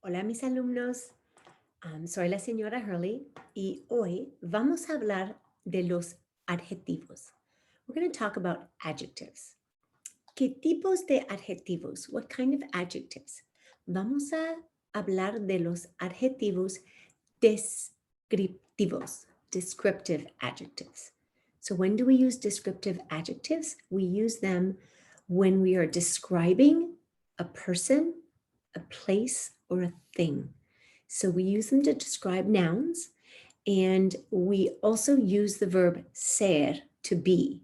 Hola mis alumnos, soy la señora Hurley y hoy vamos a hablar de los adjetivos. We're going to talk about adjectives. ¿Qué tipos de adjetivos? What kind of adjectives? Vamos a hablar de los adjetivos descriptivos, descriptive adjectives. So when do we use descriptive adjectives? We use them when we are describing a person, a place, or a thing. So we use them to describe nouns, and we also use the verb ser, to be,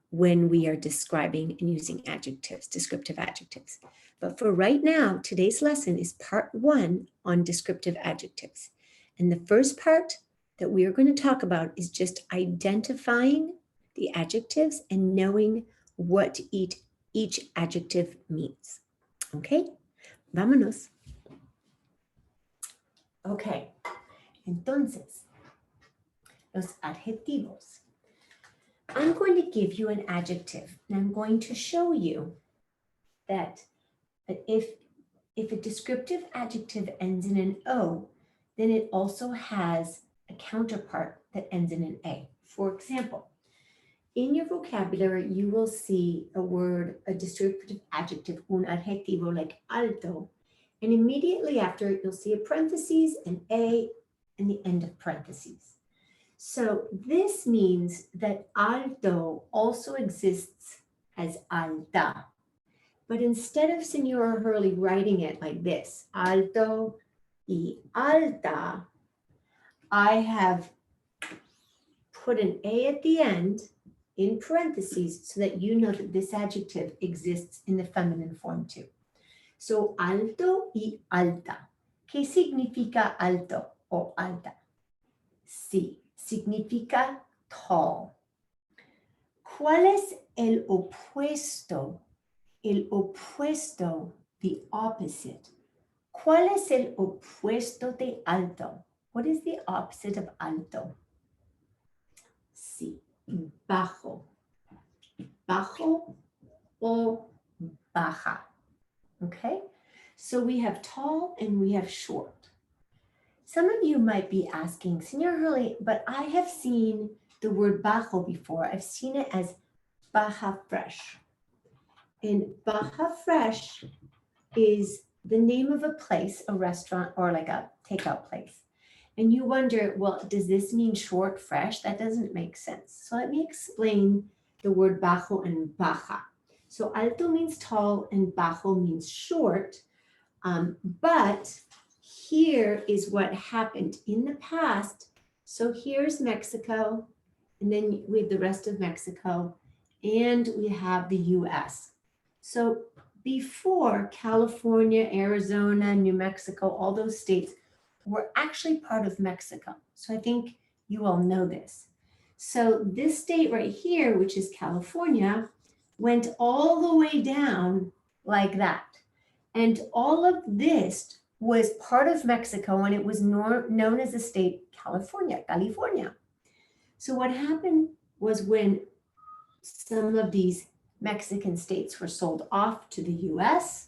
when we are describing and using adjectives, descriptive adjectives. But for right now, today's lesson is part 1 on descriptive adjectives. And the first part that we are going to talk about is just identifying the adjectives and knowing what each adjective means. Okay? Vámonos. Okay, entonces, los adjetivos. I'm going to give you an adjective, and I'm going to show you that if a descriptive adjective ends in an O, then it also has a counterpart that ends in an A. For example, in your vocabulary, you will see a word, a descriptive adjective, un adjetivo like alto, and immediately after it, you'll see a parentheses, an A, and the end of parentheses. So this means that alto also exists as alta. But instead of Senora Hurley writing it like this, alto y alta, I have put an A at the end in parentheses so that you know that this adjective exists in the feminine form too. So alto y alta. ¿Qué significa alto o alta? Sí, significa tall. ¿Cuál es el opuesto? El opuesto, the opposite. ¿Cuál es el opuesto de alto? What is the opposite of alto? Sí, bajo. Bajo o baja. Okay, so we have tall and we have short. Some of you might be asking, Senor Hurley, but I have seen the word bajo before. I've seen it as Baja Fresh. And Baja Fresh is the name of a place, a restaurant, or like a takeout place. And you wonder, well, does this mean short fresh? That doesn't make sense. So let me explain the word bajo and baja. So alto means tall and bajo means short. But here is what happened in the past. So here's Mexico, and then we have the rest of Mexico, and we have the US. So before, California, Arizona, New Mexico, all those states were actually part of Mexico. So I think you all know this. So this state right here, which is California, went all the way down like that. And all of this was part of Mexico, and it was known as the state California. So what happened was when some of these Mexican states were sold off to the US,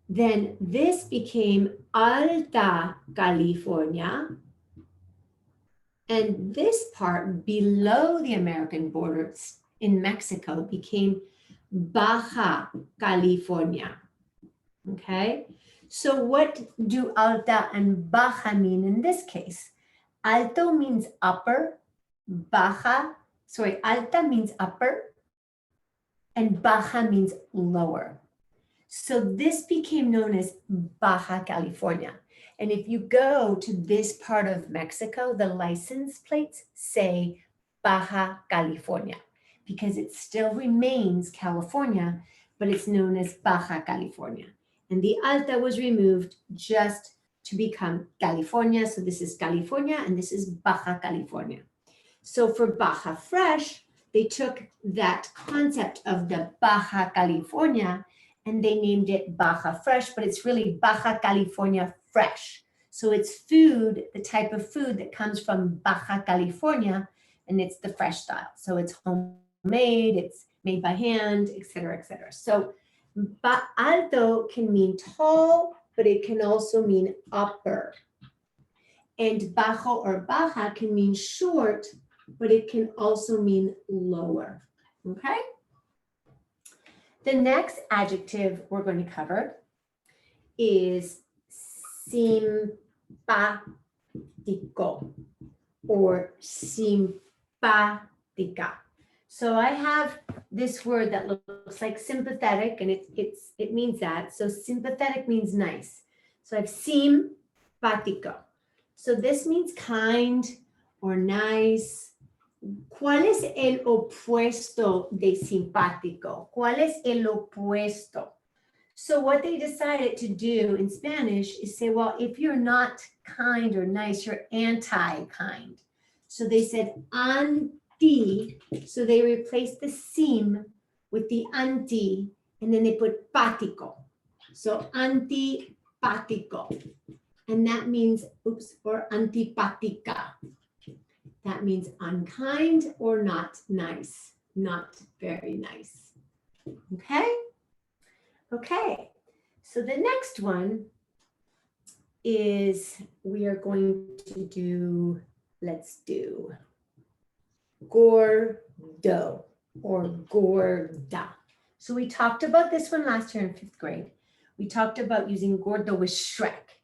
then this became Alta California, and this part below the American border in Mexico became Baja California. Okay, so what do alta and baja mean in this case? Alto means upper, alta means upper, and baja means lower. So this became known as Baja California. And if you go to this part of Mexico, the license plates say Baja California because it still remains California, but it's known as Baja California. And the alta was removed just to become California. So this is California and this is Baja California. So for Baja Fresh, they took that concept of the Baja California and they named it Baja Fresh, but it's really Baja California Fresh. So it's food, the type of food that comes from Baja California, and it's the fresh style. So it's homemade, it's made by hand, et cetera, et cetera. So alto can mean tall, but it can also mean upper. And bajo or baja can mean short, but it can also mean lower, okay? The next adjective we're going to cover is simpático or simpática. So I have this word that looks like sympathetic, and it means that. So sympathetic means nice. So I have simpático. So this means kind or nice. ¿Cuál es el opuesto de simpático? ¿Cuál es el opuesto? So what they decided to do in Spanish is say, well, if you're not kind or nice, you're anti-kind. So they said anti, so they replaced the sim with the anti, and then they put pático. So antipático. And that means, or antipática. That means unkind or not nice, not very nice. Okay? Okay, so the next one is we are going to do, let's do gordo or gorda. So we talked about this one last year in 5th grade. We talked about using gordo with Shrek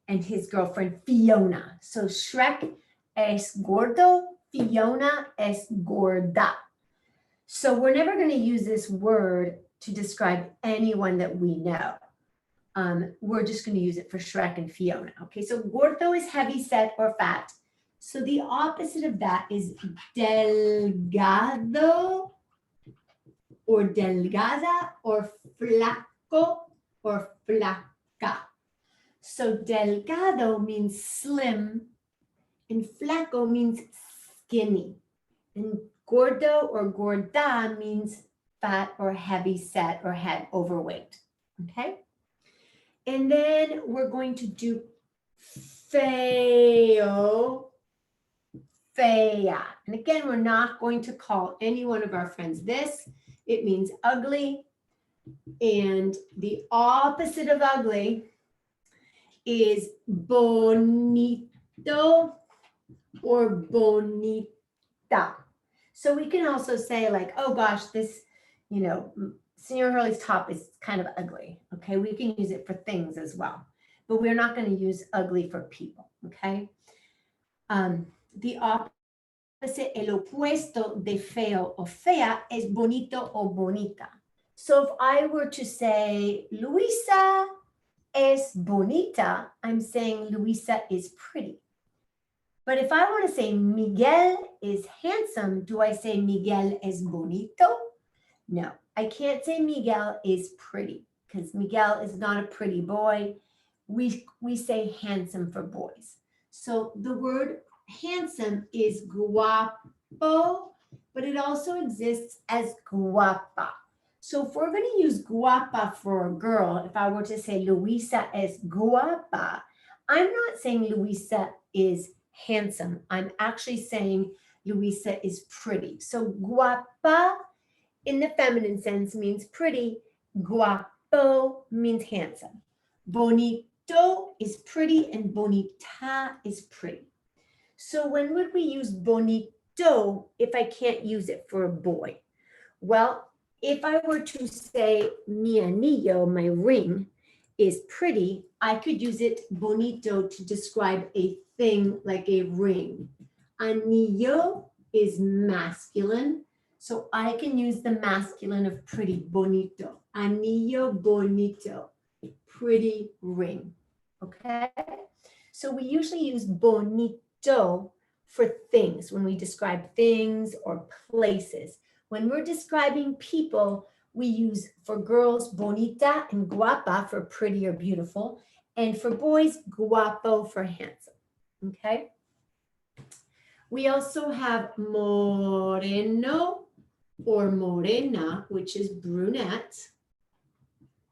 and his girlfriend Fiona. So Shrek es gordo, Fiona es gorda. So we're never going to use this word to describe anyone that we know. We're just going to use it for Shrek and Fiona. Okay, so gordo is heavy set or fat. So the opposite of that is delgado or delgada or flaco or flaca. So delgado means slim and flaco means skinny. And gordo or gorda means fat or heavy set or head overweight, okay? And then we're going to do feo, fea. And again, we're not going to call any one of our friends this. It means ugly. And the opposite of ugly is bonito or bonita. So we can also say like, oh gosh, this, you know, Senior Hurley's top is kind of ugly. Okay, we can use it for things as well, but we're not going to use ugly for people. Okay. The opposite, el opuesto de feo o fea es bonito o bonita. So if I were to say Luisa es bonita, I'm saying Luisa is pretty. But if I want to say Miguel is handsome, do I say Miguel es bonito? No, I can't say Miguel is pretty because Miguel is not a pretty boy. We say handsome for boys. So the word handsome is guapo, but it also exists as guapa. So if we're going to use guapa for a girl, if I were to say Luisa es guapa, I'm not saying Luisa is handsome. I'm actually saying Luisa is pretty. So guapa in the feminine sense means pretty. Guapo means handsome. Bonito is pretty and bonita is pretty. So when would we use bonito if I can't use it for a boy? Well, if I were to say mi anillo, my ring, is pretty, I could use it bonito to describe a thing like a ring. Anillo is masculine, so I can use the masculine of pretty, bonito. Anillo bonito, pretty ring, okay? So we usually use bonito for things when we describe things or places. When we're describing people, we use for girls bonita and guapa for pretty or beautiful, and for boys guapo for handsome, okay? We also have moreno or morena, which is brunette,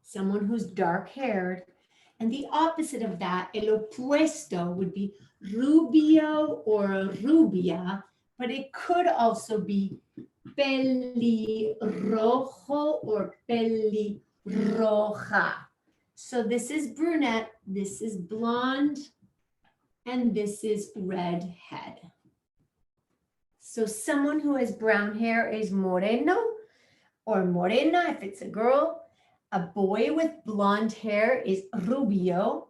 someone who's dark haired, and the opposite of that, el opuesto, would be rubio or rubia, but it could also be pelirrojo or pelirroja. So this is brunette, this is blonde, and this is redhead. So someone who has brown hair is moreno or morena if it's a girl. A boy with blonde hair is rubio,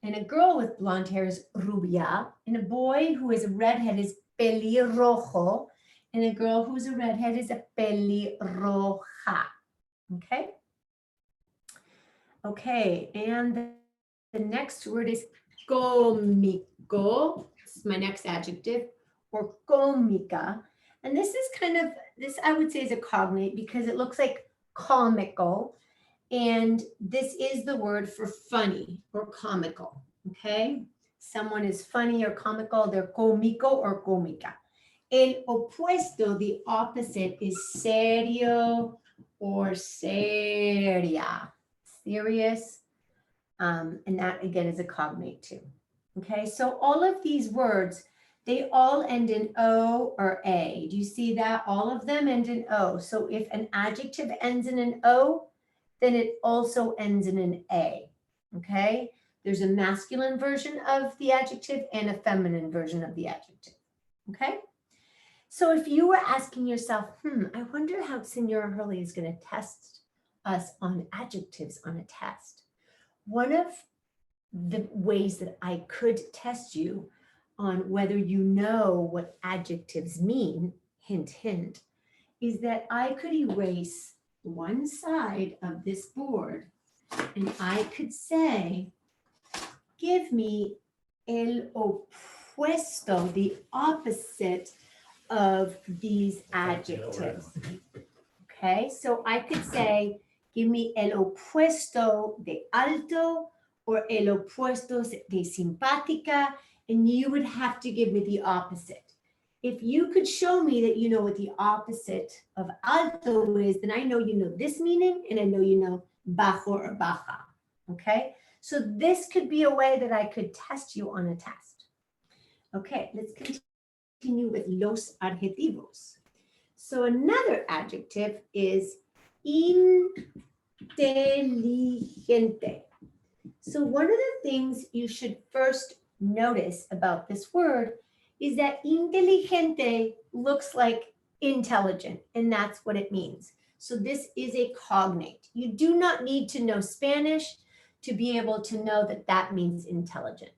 and a girl with blonde hair is rubia, and a boy who is a redhead is pelirrojo, and a girl who's a redhead is a pelirroja. Okay? Okay, and the next word is cómico. This is my next adjective, or cómica. And this is kind of, this I would say is a cognate because it looks like comical. And this is the word for funny or comical, okay? Someone is funny or comical, they're cómico or cómica. El opuesto, the opposite, is serio or seria, serious. And that again is a cognate too. Okay, so all of these words, they all end in O or A. Do you see that? All of them end in O. So if an adjective ends in an O, then it also ends in an A. Okay, there's a masculine version of the adjective and a feminine version of the adjective. Okay, so if you were asking yourself, I wonder how Senora Hurley is going to test us on adjectives on a test. One of the ways that I could test you on whether you know what adjectives mean, hint, hint, is that I could erase one side of this board and I could say, give me el opuesto, the opposite of these adjectives. Okay, so I could say, give me el opuesto de alto or el opuesto de simpática, and you would have to give me the opposite. If you could show me that you know what the opposite of alto is, then I know you know this meaning, and I know you know bajo or baja, okay? So this could be a way that I could test you on a test. Okay, let's continue with los adjetivos. So another adjective is inteligente. So one of the things you should first notice about this word is that inteligente looks like intelligent, and that's what it means. So this is a cognate. You do not need to know Spanish to be able to know that that means intelligent.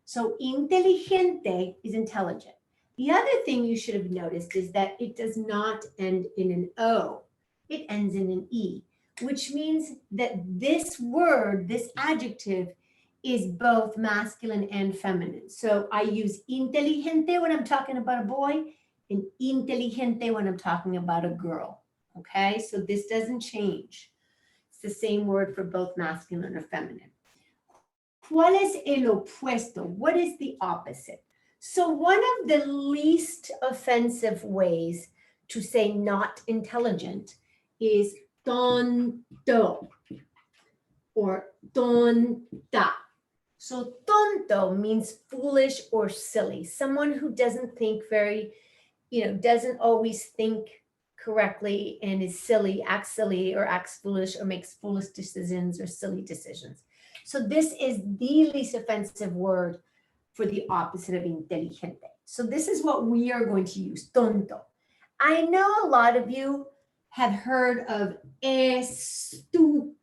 So inteligente is intelligent. The other thing you should have noticed is that it does not end in an O. It ends in an E, which means that this word, this adjective, is both masculine and feminine. So I use inteligente when I'm talking about a boy and inteligente when I'm talking about a girl. Okay, so this doesn't change. It's the same word for both masculine or feminine. ¿Cuál es el opuesto? What is the opposite? So one of the least offensive ways to say not intelligent is tonto or tonta. So tonto means foolish or silly, someone who doesn't think very, doesn't always think correctly and is silly, acts silly or acts foolish or makes foolish decisions or silly decisions. So this is the least offensive word for the opposite of inteligente. So this is what we are going to use, tonto. I know a lot of you have heard of estúpido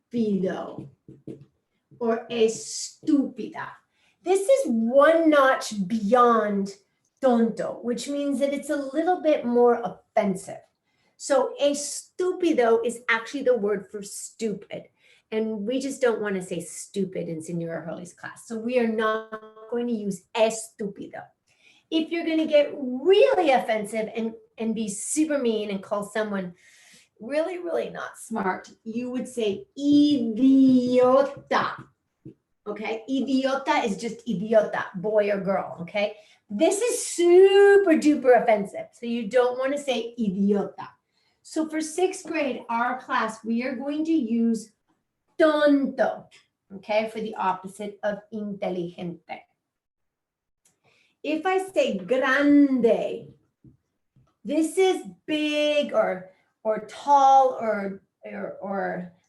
or estúpida. This is one notch beyond tonto, which means that it's a little bit more offensive. So estúpido is actually the word for stupid. And we just don't want to say stupid in Senora Hurley's class. So we are not going to use estúpido. If you're going to get really offensive and be super mean and call someone really, really not smart, you would say idiota. Okay, idiota is just idiota, boy or girl. Okay, this is super duper offensive. So you don't want to say idiota. So for 6th grade, our class, we are going to use tonto, okay, for the opposite of inteligente. If I say grande, this is big or tall or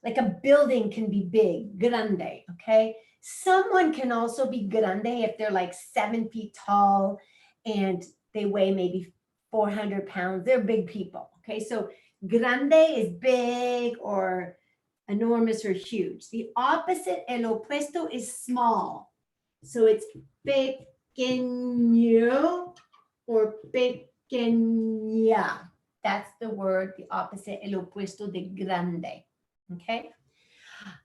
Like a building can be big, grande, okay? Someone can also be grande if they're like 7 feet tall and they weigh maybe 400 pounds. They're big people, okay? So grande is big or enormous or huge. The opposite, el opuesto, is small. So it's pequeño or pequeña. That's the word, the opposite, el opuesto de grande. Okay?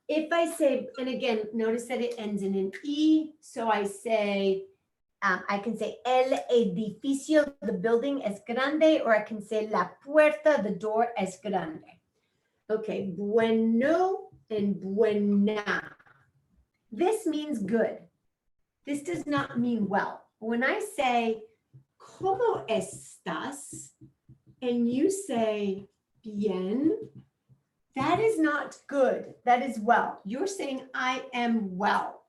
If I say, and again, notice that it ends in an E. So I say, I can say el edificio, the building, es grande, or I can say la puerta, the door, es grande. Okay, bueno and buena. This means good. This does not mean well. When I say, ¿Cómo estás? And you say, bien, that is not good. That is well. You're saying, I am well.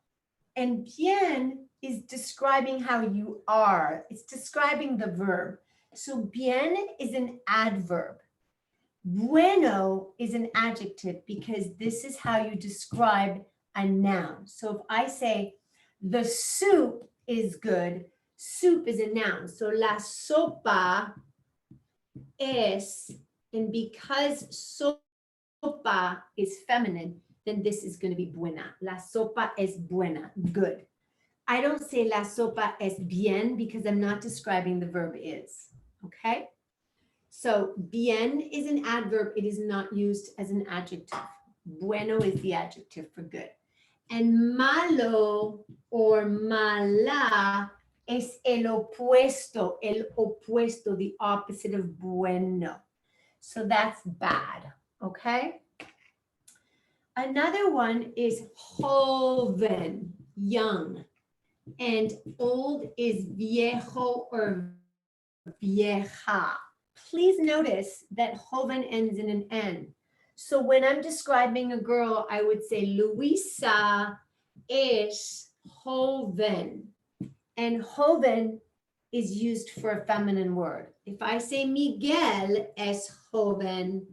And bien is describing how you are. It's describing the verb. So bien is an adverb. Bueno is an adjective because this is how you describe a noun. So if I say the soup is good, soup is a noun. So la sopa es, and because sopa is feminine, then this is going to be buena. La sopa es buena, good. I don't say la sopa es bien because I'm not describing the verb is, okay? So bien is an adverb. It is not used as an adjective. Bueno is the adjective for good. And malo or mala es el opuesto, the opposite of bueno. So that's bad, okay? Another one is joven, young. And old is viejo or vieja. Please notice that joven ends in an N. So when I'm describing a girl, I would say Luisa es joven. And joven is used for a feminine word. If I say Miguel es joven,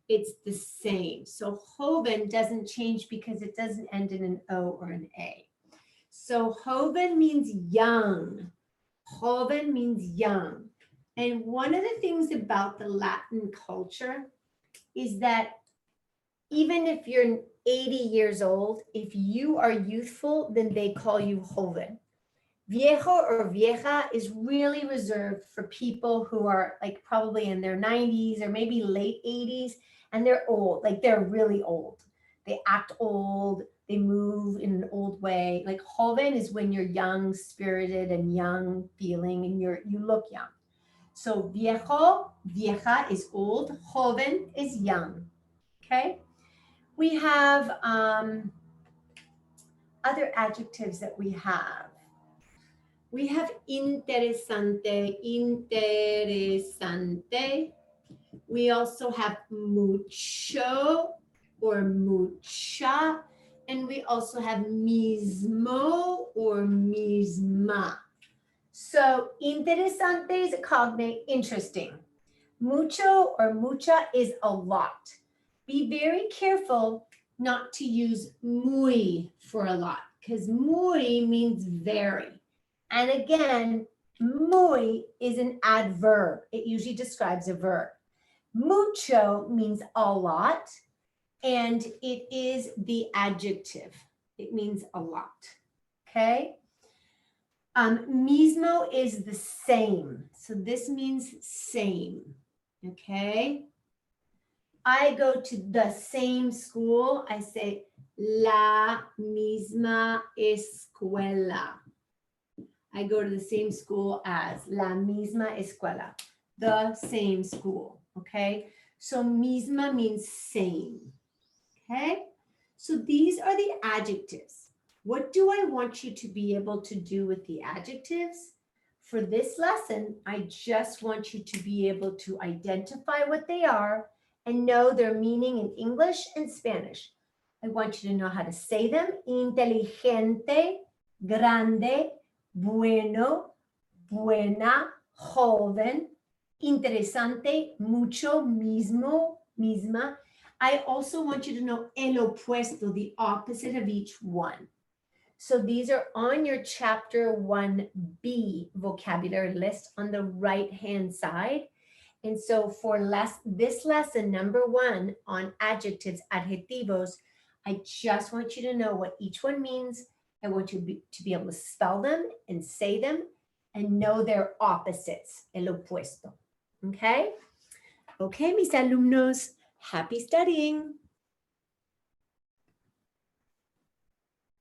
it's the same. So joven doesn't change because it doesn't end in an O or an A. So joven means young. Joven means young. And one of the things about the Latin culture is that even if you're 80 years old, if you are youthful, then they call you joven. Viejo or vieja is really reserved for people who are like probably in their 90s or maybe late 80s, and they're old, like they're really old. They act old, they move in an old way. Like joven is when you're young, spirited, and young feeling, and you look young. So viejo, vieja is old, joven is young, okay? We have other adjectives that we have. We have interesante, interesante. We also have mucho or mucha, and we also have mismo or misma. So interesante is a cognate, interesting. Mucho or mucha is a lot. Be very careful not to use muy for a lot, because muy means very. And again, muy is an adverb. It usually describes a verb. Mucho means a lot, and it is the adjective. It means a lot, okay? Mismo is the same. So this means same, okay? I go to the same school. I say la misma escuela. I go to the same school as la misma escuela, the same school, okay? So misma means same, okay? So these are the adjectives. What do I want you to be able to do with the adjectives? For this lesson, I just want you to be able to identify what they are and know their meaning in English and Spanish. I want you to know how to say them: inteligente, grande, bueno, buena, joven, interesante, mucho, mismo, misma. I also want you to know el opuesto, the opposite of each one. So these are on your chapter 1B vocabulary list on the right-hand side. And so for this lesson, number 1 on adjectives, adjetivos, I just want you to know what each one means. I want you to be able to spell them and say them and know their opposites, el opuesto. Okay? Okay, mis alumnos, happy studying.